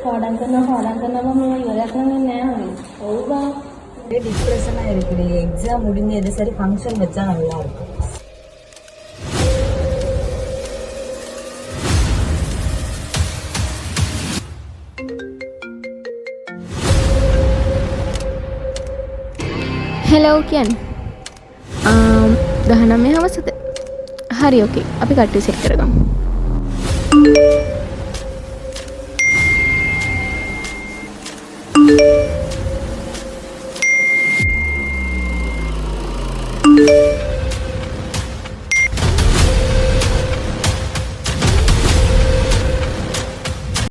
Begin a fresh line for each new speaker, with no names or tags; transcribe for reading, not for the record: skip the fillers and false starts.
හොඩම් කරනවා මම ඉවරක් නම් නෑ හරි. ඔව් බා.
ඒ ડિප්‍රෙෂன் ஆயிருக்குடி. எக்ஸாம் முடிஞ்சு எது சரி ஃபங்க்ஷன் வச்சா நல்லா இருக்கும்.
හෙලෝ කියන්න 19 හවසද හරි ඕකේ අපි කට්ටිය සෙට් කරගමු